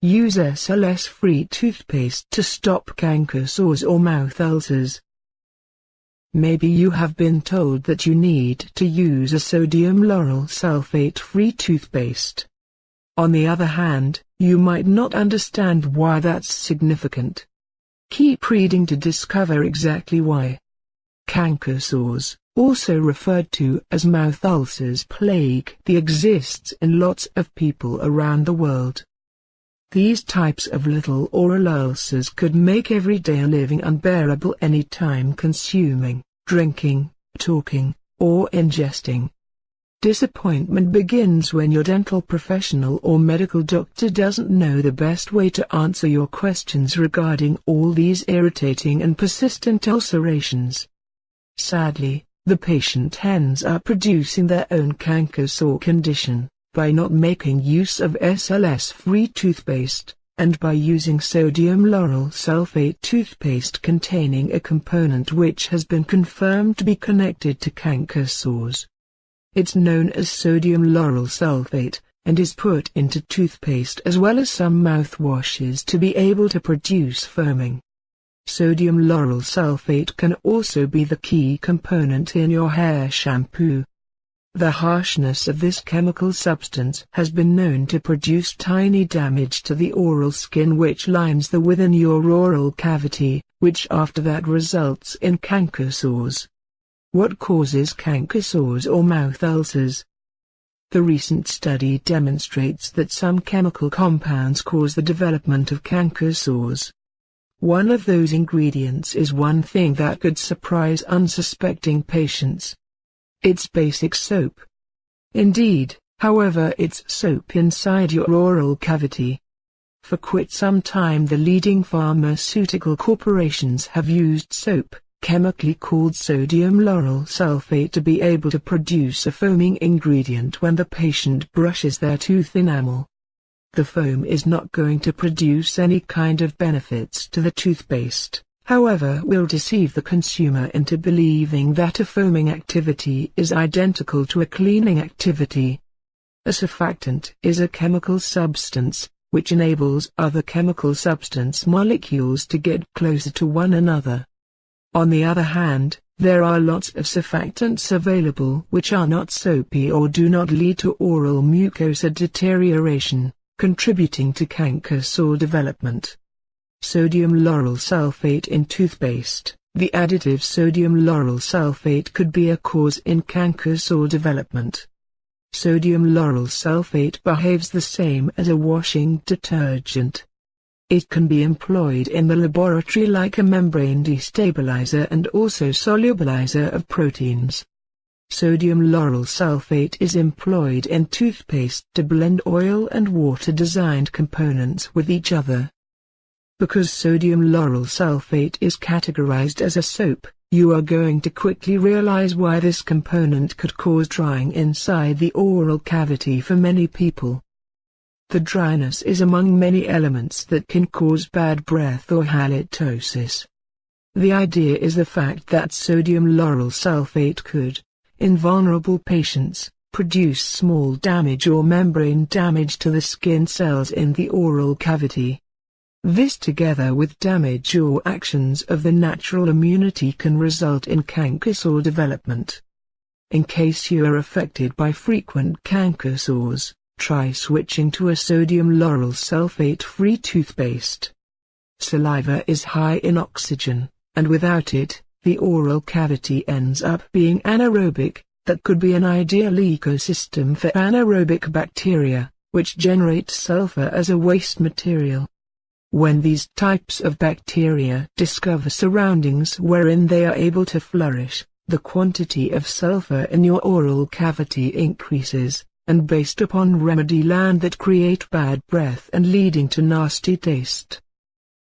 Use SLS Free Toothpaste to stop canker sores or mouth ulcers. Maybe you have been told that you need to use a sodium lauryl sulfate-free toothpaste. On the other hand, you might not understand why that's significant. Keep reading to discover exactly why. Canker sores, also referred to as mouth ulcers, plague exists in lots of people around the world. These types of little oral ulcers could make everyday living unbearable any time consuming, drinking, talking, or ingesting. Disappointment begins when your dental professional or medical doctor doesn't know the best way to answer your questions regarding all these irritating and persistent ulcerations. Sadly, the patient ends up producing their own canker sore condition by not making use of SLS-free toothpaste, and by using sodium lauryl sulfate toothpaste containing a component which has been confirmed to be connected to canker sores. It's known as sodium lauryl sulfate, and is put into toothpaste as well as some mouthwashes to be able to produce foaming. Sodium lauryl sulfate can also be the key component in your hair shampoo. The harshness of this chemical substance has been known to produce tiny damage to the oral skin which lines the within your oral cavity, which after that results in canker sores. What causes canker sores or mouth ulcers? The recent study demonstrates that some chemical compounds cause the development of canker sores. One of those ingredients is one thing that could surprise unsuspecting patients. It's basic soap. Indeed, however, it's soap inside your oral cavity. For quite some time the leading pharmaceutical corporations have used soap, chemically called sodium lauryl sulfate, to be able to produce a foaming ingredient when the patient brushes their tooth enamel. The foam is not going to produce any kind of benefits to the toothpaste, however will deceive the consumer into believing that a foaming activity is identical to a cleaning activity. A surfactant is a chemical substance, which enables other chemical substance molecules to get closer to one another. On the other hand, there are lots of surfactants available which are not soapy or do not lead to oral mucosa deterioration, contributing to canker sore development. Sodium lauryl sulfate in toothpaste. The additive sodium lauryl sulfate could be a cause in canker sore development. Sodium lauryl sulfate behaves the same as a washing detergent. It can be employed in the laboratory like a membrane destabilizer and also solubilizer of proteins. Sodium lauryl sulfate is employed in toothpaste to blend oil and water-designed components with each other. Because sodium lauryl sulfate is categorized as a soap, you are going to quickly realize why this component could cause drying inside the oral cavity for many people. The dryness is among many elements that can cause bad breath or halitosis. The idea is the fact that sodium lauryl sulfate could, in vulnerable patients, produce small damage or membrane damage to the skin cells in the oral cavity. This together with damage or actions of the natural immunity can result in canker sore development. In case you are affected by frequent canker sores, try switching to a sodium lauryl sulfate-free toothpaste. Saliva is high in oxygen, and without it, the oral cavity ends up being anaerobic. That could be an ideal ecosystem for anaerobic bacteria, which generate sulfur as a waste material. When these types of bacteria discover surroundings wherein they are able to flourish, the quantity of sulfur in your oral cavity increases, and based upon remedy land that create bad breath and leading to nasty taste.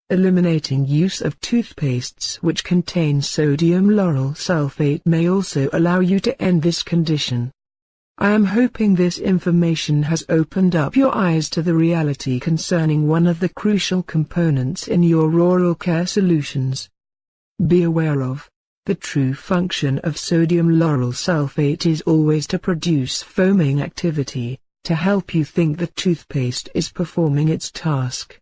Eliminating use of toothpastes which contain sodium lauryl sulfate may also allow you to end this condition. I am hoping this information has opened up your eyes to the reality concerning one of the crucial components in your oral care solutions. Be aware of, the true function of sodium lauryl sulfate is always to produce foaming activity, to help you think the toothpaste is performing its task.